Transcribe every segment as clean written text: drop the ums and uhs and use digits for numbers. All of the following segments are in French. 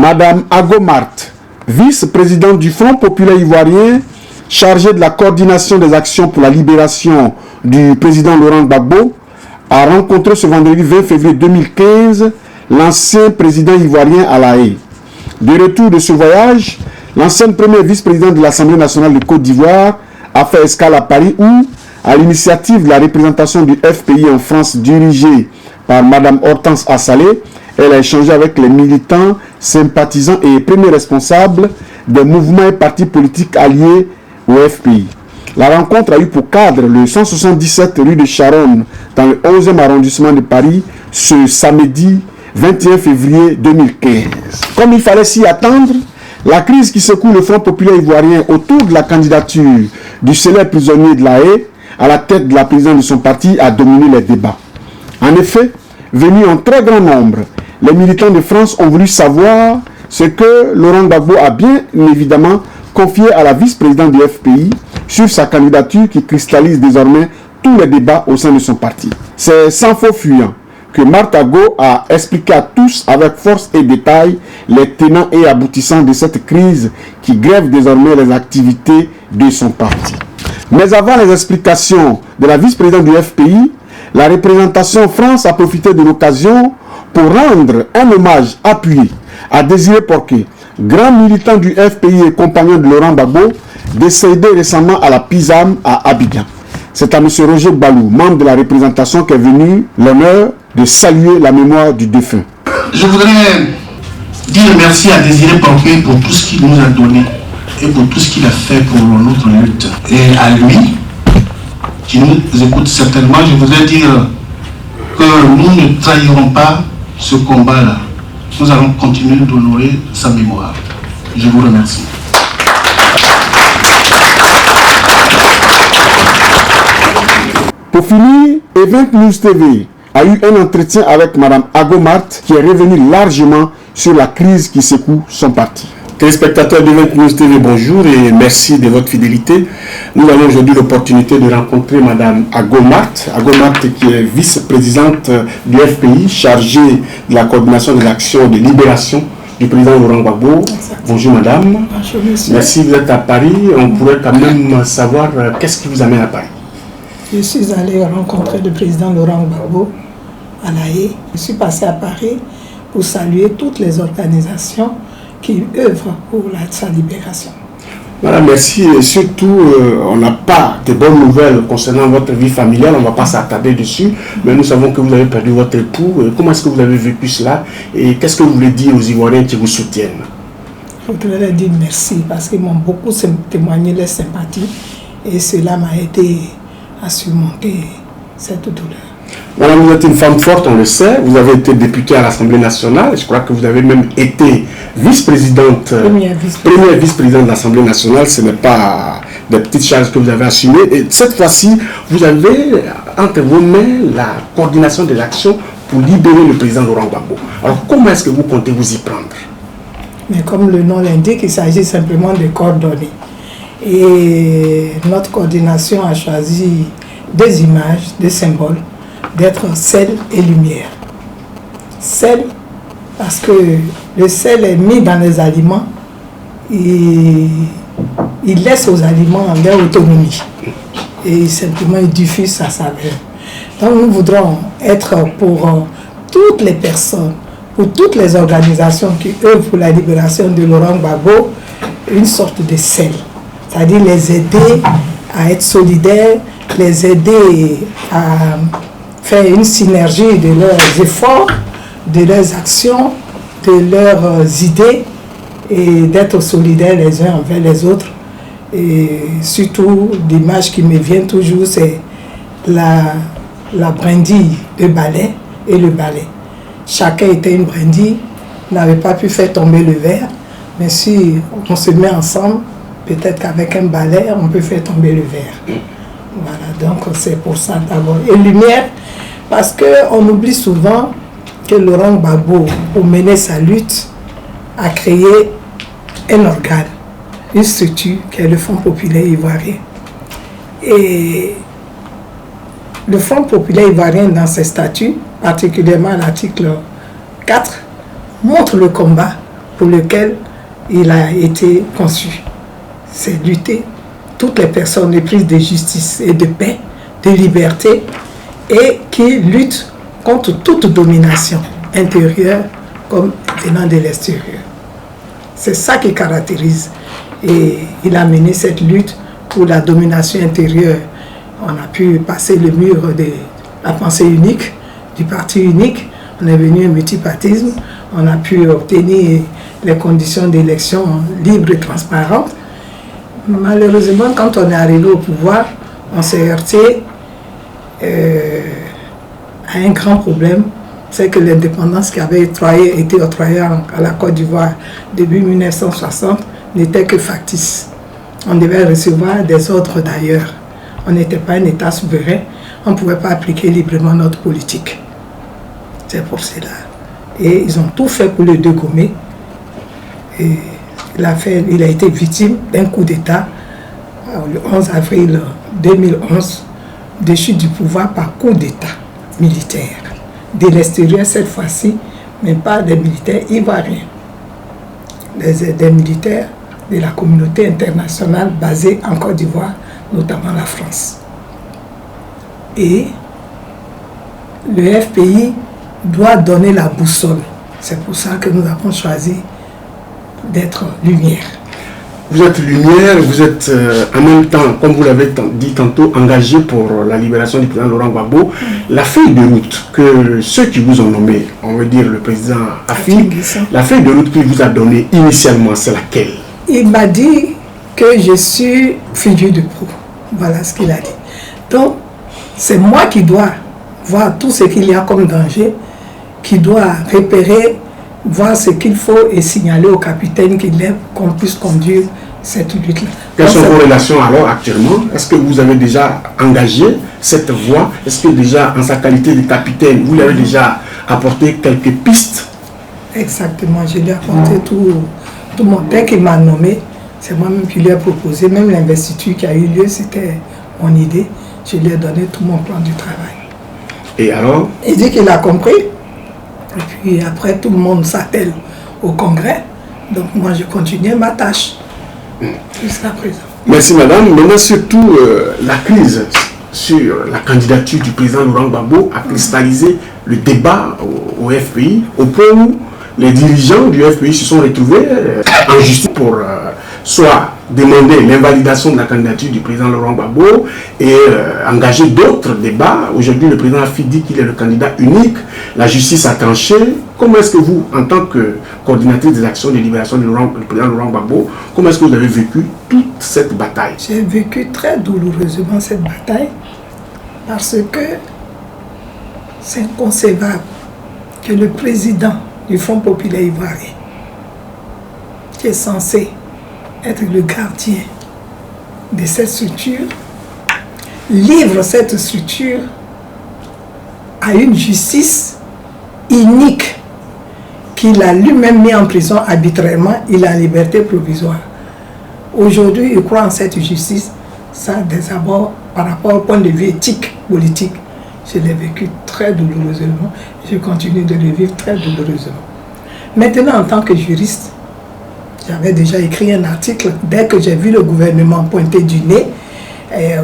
Madame Agomart, vice-présidente du Front populaire ivoirien, chargée de la coordination des actions pour la libération du président Laurent Gbagbo, a rencontré ce vendredi 20 février 2015 l'ancien président ivoirien à La Haye. De retour de ce voyage, l'ancienne première vice-présidente de l'Assemblée nationale de Côte d'Ivoire a fait escale à Paris où, à l'initiative de la représentation du FPI en France dirigée par Madame Hortense Assalé, elle a échangé avec les militants, sympathisants et premiers responsables des mouvements et partis politiques alliés au FPI. La rencontre a eu pour cadre le 177 rue de Charonne dans le 11e arrondissement de Paris ce samedi 21 février 2015. Comme il fallait s'y attendre, la crise qui secoue le Front populaire ivoirien autour de la candidature du célèbre prisonnier de La Haye à la tête de la présidence de son parti a dominé les débats. En effet, venus en très grand nombre, les militants de France ont voulu savoir ce que Laurent Gbagbo a bien évidemment confié à la vice-présidente du FPI sur sa candidature qui cristallise désormais tous les débats au sein de son parti. C'est sans faux fuyant que Marthe Ago a expliqué à tous avec force et détail les tenants et aboutissants de cette crise qui grève désormais les activités de son parti. Mais avant les explications de la vice-présidente du FPI, la représentation France a profité de l'occasion pour rendre un hommage appuyé à Désiré Porquet, grand militant du FPI et compagnon de Laurent Gbagbo, décédé récemment à la PISAM à Abidjan. C'est à M. Roger Balou, membre de la représentation, qu'est venu l'honneur de saluer la mémoire du défunt. Je voudrais dire merci à Désiré Porquet pour tout ce qu'il nous a donné et pour tout ce qu'il a fait pour notre lutte. Et à lui, qui nous écoute certainement, je voudrais dire que nous ne trahirons pas ce combat-là. Nous allons continuer d'honorer sa mémoire. Je vous remercie. Pour finir, Event News TV a eu un entretien avec Mme Agomart qui est revenue largement sur la crise qui secoue son parti. Téléspectateurs d'Event News TV, bonjour et merci de votre fidélité. Nous avons aujourd'hui l'opportunité de rencontrer Mme Agomart. Agomart qui est vice-présidente du FPI, chargée de la coordination de l'action de libération du président Laurent Gbagbo. Bonjour madame. Bonjour monsieur. Merci, vous êtes à Paris. On pourrait quand même savoir qu'est-ce qui vous amène à Paris. Je suis allé rencontrer le président Laurent Gbagbo à La Haye. Je suis passé à Paris pour saluer toutes les organisations qui œuvrent pour sa libération. Voilà, merci. Et surtout, on n'a pas de bonnes nouvelles concernant votre vie familiale, on ne va pas s'attarder dessus, mais nous savons que vous avez perdu votre époux. Comment est-ce que vous avez vécu cela et qu'est-ce que vous voulez dire aux Ivoiriens qui vous soutiennent? Je voudrais leur dire merci parce qu'ils m'ont beaucoup témoigné leur sympathie et cela m'a aidé à surmonter cette douleur. Voilà, vous êtes une femme forte, on le sait. Vous avez été députée à l'Assemblée nationale. Je crois que vous avez même été vice-présidente, première vice-présidente de l'Assemblée nationale. Ce n'est pas des petites charges que vous avez assumées. Et cette fois-ci, vous avez entre vos mains la coordination de l'action pour libérer le président Laurent Gbagbo. Alors, comment est-ce que vous comptez vous y prendre? Mais comme le nom l'indique, il s'agit simplement de coordonner. Et notre coordination a choisi des images, des symboles, d'être sel et lumière. Sel, parce que le sel est mis dans les aliments et il laisse aux aliments leur autonomie. Et simplement, il diffuse sa saveur. Donc nous voudrons être pour toutes les personnes, pour toutes les organisations qui œuvrent pour la libération de Laurent Gbagbo, une sorte de sel. C'est-à-dire les aider à être solidaires, les aider à faire une synergie de leurs efforts, de leurs actions, de leurs idées et d'être solidaires les uns envers les autres. Et surtout, l'image qui me vient toujours, c'est la brindille de balai et le balai. Chacun était une brindille, n'avait pas pu faire tomber le verre, mais si on se met ensemble, peut-être qu'avec un balai, on peut faire tomber le verre. Voilà, donc c'est pour ça d'abord. Et lumière, parce qu'on oublie souvent que Laurent Gbagbo, pour mener sa lutte, a créé un organe, une structure qui est le Front populaire ivoirien. Et le Front populaire ivoirien, dans ses statuts, particulièrement l'article 4, montre le combat pour lequel il a été conçu. C'est lutter toutes les personnes éprises de justice et de paix, de liberté, et qui luttent contre toute domination intérieure comme venant de l'extérieur. C'est ça qui caractérise. Et il a mené cette lutte pour la domination intérieure. On a pu passer le mur de la pensée unique, du parti unique. On est venu au multipartisme. On a pu obtenir les conditions d'élection libres et transparentes. Malheureusement, quand on est arrivé au pouvoir, on s'est heurté à un grand problème. C'est que l'indépendance qui avait été octroyée à la Côte d'Ivoire début 1960 n'était que factice. On devait recevoir des ordres d'ailleurs. On n'était pas un État souverain. On ne pouvait pas appliquer librement notre politique. C'est pour cela. Et ils ont tout fait pour le dégommer. Et il a été victime d'un coup d'État le 11 avril 2011, déchu du pouvoir par coup d'État militaire. De l'extérieur cette fois-ci, mais pas des militaires ivoiriens. Des militaires de la communauté internationale basée en Côte d'Ivoire, notamment la France. Et le FPI doit donner la boussole. C'est pour ça que nous avons choisi d'être lumière. Vous êtes lumière, vous êtes en même temps, comme vous l'avez dit tantôt, engagé pour la libération du président Laurent Gbagbo. La feuille de route que ceux qui vous ont nommé, on veut dire le président Affi, la feuille de route qu'il vous a donnée initialement, c'est laquelle? Il m'a dit que je suis figure de proue. Voilà ce qu'il a dit. Donc, c'est moi qui dois voir tout ce qu'il y a comme danger, qui dois repérer, voir ce qu'il faut et signaler au capitaine qu'il lève, qu'on puisse conduire cette lutte-là. Quelles sont vos relations alors actuellement? Est-ce que vous avez déjà engagé cette voie? Est-ce que déjà, en sa qualité de capitaine, vous lui avez déjà apporté quelques pistes? Exactement, je lui ai apporté tout mon texte qu'il m'a nommé. C'est moi-même qui lui ai proposé, même l'investiture qui a eu lieu, c'était mon idée. Je lui ai donné tout mon plan du travail. Et alors? Il dit qu'il a compris. Et puis après, tout le monde s'attelle au congrès. Donc moi, je continuais ma tâche jusqu'à présent. Merci madame. Maintenant, surtout, la crise sur la candidature du président Laurent Gbagbo a cristallisé le débat au FPI, au point où les dirigeants du FPI se sont retrouvés en justice pour soit demander l'invalidation de la candidature du président Laurent Gbagbo et engager d'autres débats. Aujourd'hui, le président Affi dit qu'il est le candidat unique. La justice a tranché. Comment est-ce que vous, en tant que coordinatrice des actions de libération du président Laurent Gbagbo, comment est-ce que vous avez vécu toute cette bataille? J'ai vécu très douloureusement cette bataille parce que c'est inconcevable que le président du Front populaire ivoirien, qui est censé être le gardien de cette structure, livre cette structure à une justice inique qu'il a lui-même mis en prison arbitrairement. Il a liberté provisoire. Aujourd'hui, il croit en cette justice. Ça a des abords par rapport au point de vue éthique, politique. Je l'ai vécu très douloureusement. Je continue de le vivre très douloureusement. Maintenant, en tant que juriste, j'avais déjà écrit un article dès que j'ai vu le gouvernement pointer du nez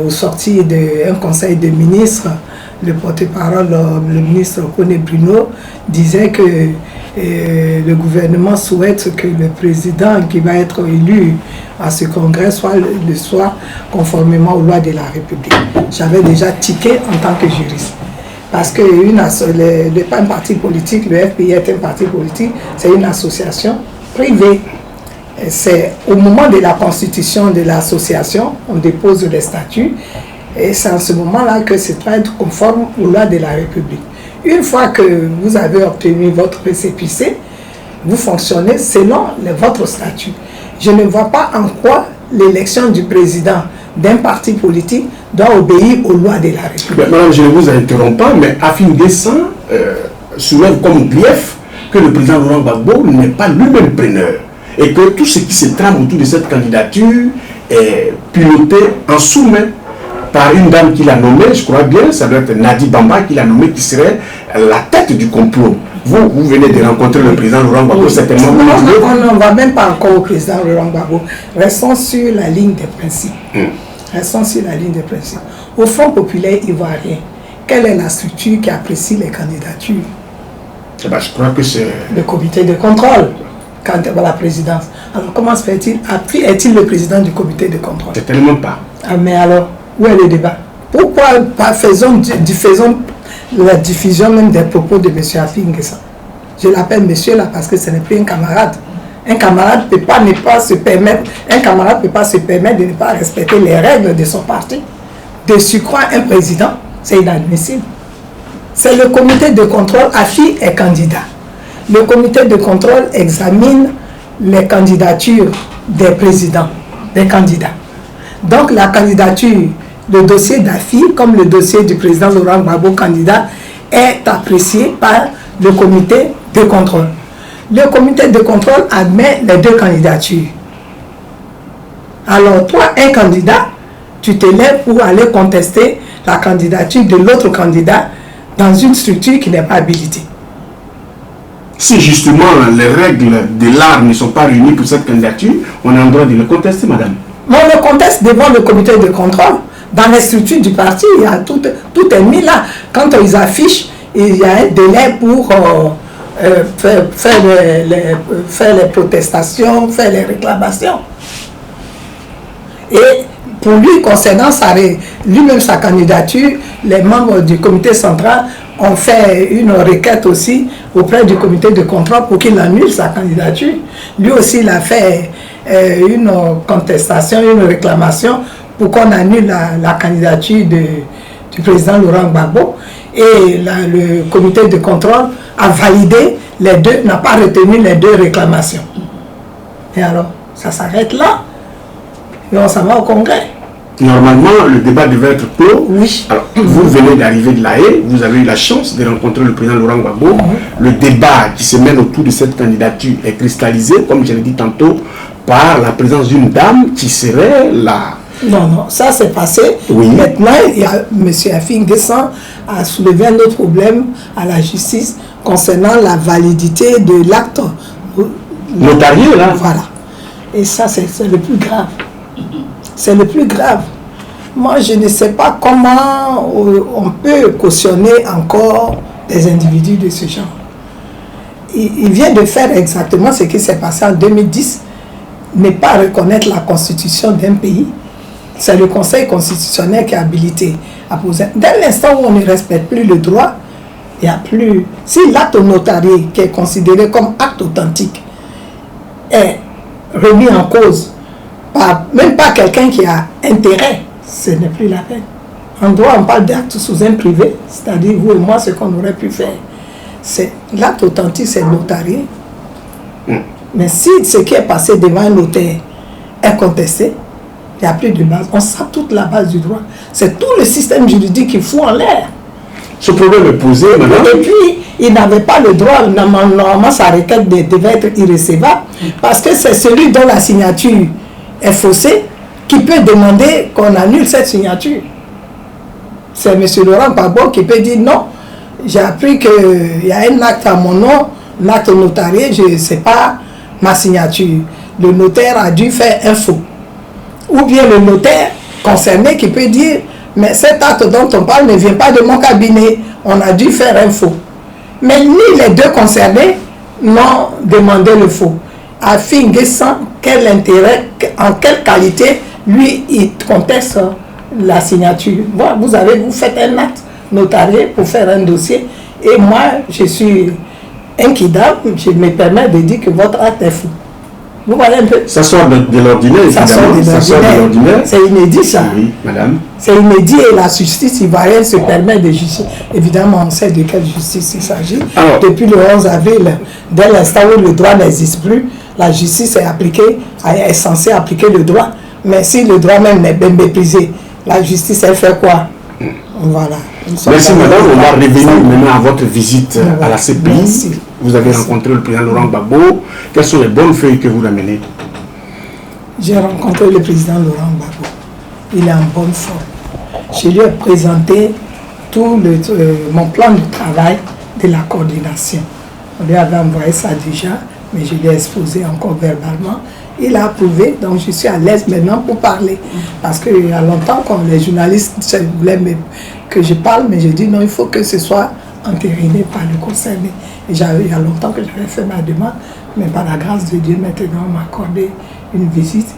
au sorti d'un conseil de ministres. Le porte-parole, le ministre René Bruno, disait que le gouvernement souhaite que le président qui va être élu à ce congrès soit conformément aux lois de la République. J'avais déjà tiqué en tant que juriste. Parce que n'est pas un parti politique, le FPI est un parti politique, c'est une association privée. C'est au moment de la constitution de l'association, on dépose les statuts, et c'est en ce moment-là que c'est doit être conforme aux lois de la République. Une fois que vous avez obtenu votre récépissé, vous fonctionnez selon votre statut. Je ne vois pas en quoi l'élection du président d'un parti politique doit obéir aux lois de la République. Madame, je ne vous interromps pas, mais Affi N'Guessan soulève comme grief que le président Laurent Gbagbo n'est pas lui-même preneur et que tout ce qui se trame autour de cette candidature est piloté en sous-main par une dame qu'il a nommée, je crois bien, ça doit être Nadi Bamba qu'il a nommée, qui serait la tête du complot. Vous venez de rencontrer le président Laurent Gbagbo, certainement. On ne va même pas encore au président Laurent Gbagbo. Restons sur la ligne des principes. Restons sur la ligne des principes. Au Front populaire ivoirien, quelle est la structure qui apprécie les candidatures? Je crois que c'est le comité de contrôle quand la présidence. Alors comment se fait-il? Est-il le président du comité de contrôle? Certainement pas. Ah, mais alors, où est le débat? Pourquoi pas faisons la diffusion même des propos de M. Affi N'Guessan? Je l'appelle monsieur là parce que ce n'est plus un camarade. Un camarade ne peut pas se permettre de ne pas respecter les règles de son parti. De surcroît, un président, c'est inadmissible. C'est le comité de contrôle. Affi est candidat. Le comité de contrôle examine les candidatures des présidents, des candidats. Donc la candidature, le dossier d'Affi, comme le dossier du président Laurent Gbagbo, candidat, est apprécié par le comité de contrôle. Le comité de contrôle admet les deux candidatures. Alors toi, un candidat, tu te lèves pour aller contester la candidature de l'autre candidat dans une structure qui n'est pas habilitée. Si justement les règles de l'art ne sont pas réunies pour cette candidature, on a le droit de le contester, madame. Mais on le conteste devant le comité de contrôle. Dans les structures du parti, il y a tout est mis là. Quand ils affichent, il y a un délai pour faire les protestations, faire les réclamations. Et pour lui, concernant lui-même sa candidature, les membres du comité central ont fait une requête aussi auprès du comité de contrôle pour qu'il annule sa candidature. Lui aussi, il a fait une contestation, une réclamation pour qu'on annule la candidature du président Laurent Gbagbo. Et le comité de contrôle a validé les deux, n'a pas retenu les deux réclamations. Et alors, ça s'arrête là. Et on s'en va au Congrès. Normalement, le débat devait être clos. Oui. Alors, vous venez d'arriver de La Haye, vous avez eu la chance de rencontrer le président Laurent Gbagbo. Le débat qui se mène autour de cette candidature est cristallisé, comme je l'ai dit tantôt, par la présence d'une dame qui serait la... Non, ça s'est passé. Oui. Maintenant, M. Affi N'Guessan a soulevé un autre problème à la justice concernant la validité de l'acte notarié, là. Voilà. Et ça, c'est le plus grave. C'est le plus grave. Moi, je ne sais pas comment on peut cautionner encore des individus de ce genre. Il vient de faire exactement ce qui s'est passé en 2010, ne pas reconnaître la constitution d'un pays. C'est le Conseil constitutionnel qui est habilité à poser. Dès l'instant où on ne respecte plus le droit, il n'y a plus... Si l'acte notarié, qui est considéré comme acte authentique, est remis en cause, même pas quelqu'un qui a intérêt, ce n'est plus la peine. En droit, on parle d'acte sous un privé, c'est-à-dire vous et moi, ce qu'on aurait pu faire. L'acte authentique, c'est notarié. Mais si ce qui est passé devant un notaire est contesté, il n'y a plus de base. On sait toute la base du droit. C'est tout le système juridique qui fout en l'air. Ce problème est posé, madame. Et puis, il n'avait pas le droit, normalement sa requête devait être irrécevable, parce que c'est celui dont la signature est faussée qui peut demander qu'on annule cette signature. C'est M. Laurent Gbagbo qui peut dire non, j'ai appris qu'il y a un acte à mon nom, l'acte notarié, je ne sais pas ma signature. Le notaire a dû faire un faux. Ou bien le notaire concerné qui peut dire mais cet acte dont on parle ne vient pas de mon cabinet, on a dû faire un faux. Mais ni les deux concernés n'ont demandé le faux. Affi N'Guessan, quel intérêt, en quelle qualité, lui, il conteste la signature. Bon, vous faites un acte notarié pour faire un dossier, et moi, je suis inquidable, je me permets de dire que votre acte est faux. Vous voyez un peu. Ça sort de l'ordinaire, ça sort de l'ordinaire. C'est inédit, ça. Oui, madame. C'est inédit et la justice ivoirienne se permet de justice. Évidemment, on sait de quelle justice il s'agit. Depuis le 11 avril, dès l'instant où le droit n'existe plus, la justice est censée appliquer le droit. Mais si le droit même n'est méprisé, la justice, elle fait quoi? Voilà. Merci madame, on va revenir maintenant à votre visite à la CPI. Merci. Vous avez rencontré le président Laurent Gbagbo. Quelles sont les bonnes feuilles que vous ramenez? J'ai rencontré le président Laurent Gbagbo. Il est en bonne forme. je lui ai présenté tout mon plan de travail de la coordination. On lui avait envoyé ça déjà, mais je l'ai exposé encore verbalement. Il a approuvé, donc je suis à l'aise maintenant pour parler. Parce qu'il y a longtemps, quand les journalistes voulaient que je parle, mais j'ai dit non, il faut que ce soit entériné par le concerné. Et il y a longtemps que j'avais fait ma demande, mais par la grâce de Dieu, maintenant, on m'a accordé une visite.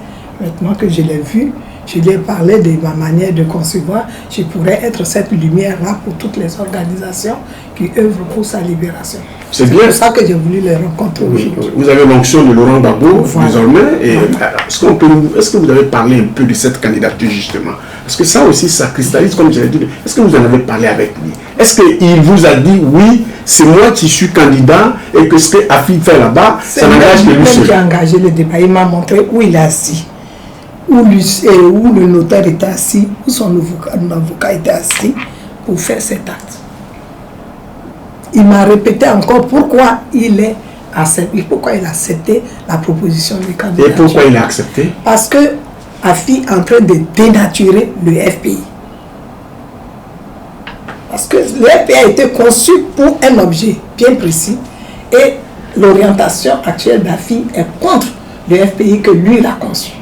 Maintenant que je l'ai vu, je lui ai parlé de ma manière de concevoir. Je pourrais être cette lumière-là pour toutes les organisations qui œuvrent pour sa libération. C'est bien. pour ça que j'ai voulu les rencontrer aujourd'hui. Vous avez l'onction de Laurent Gbagbo, Voilà. désormais. Et Voilà. est-ce que vous avez parlé un peu de cette candidature, justement? Parce que ça aussi, ça cristallise, comme je l'ai dit. Est-ce que vous en avez parlé avec lui? Est-ce qu'il vous a dit, oui, c'est moi qui suis candidat et que ce que Afi fait là-bas, ça n'engage que lui seul? Qui a engagé le débat. Il m'a montré où il est assis, où le notaire était assis, où son avocat était assis pour faire cet acte. Il m'a répété encore pourquoi il a accepté la proposition du candidat. Et pourquoi il a accepté? Parce que Afi est en train de dénaturer le FPI. Parce que le FPI a été conçu pour un objet bien précis et l'orientation actuelle d'Afi est contre le FPI que lui il a conçu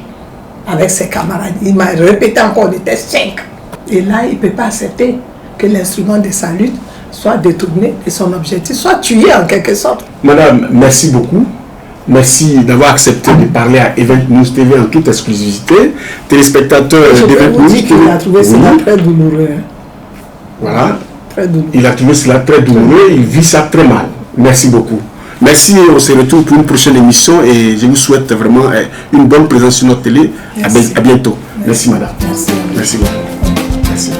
avec ses camarades. Il m'a répété encore, il était 5. Et là, il ne peut pas accepter que l'instrument de sa lutte soit détourné de son objectif, soit tué en quelque sorte. Madame, merci beaucoup. Merci d'avoir accepté de parler à Event News TV en toute exclusivité. Téléspectateurs d'Event News TV. Il a trouvé cela très douloureux. Voilà. Très douloureux. Il a trouvé cela très douloureux. Il vit ça très mal. Merci beaucoup. Merci, on se retrouve pour une prochaine émission et je vous souhaite vraiment une bonne présence sur notre télé. À bientôt. Merci madame. Merci. Merci beaucoup. Merci.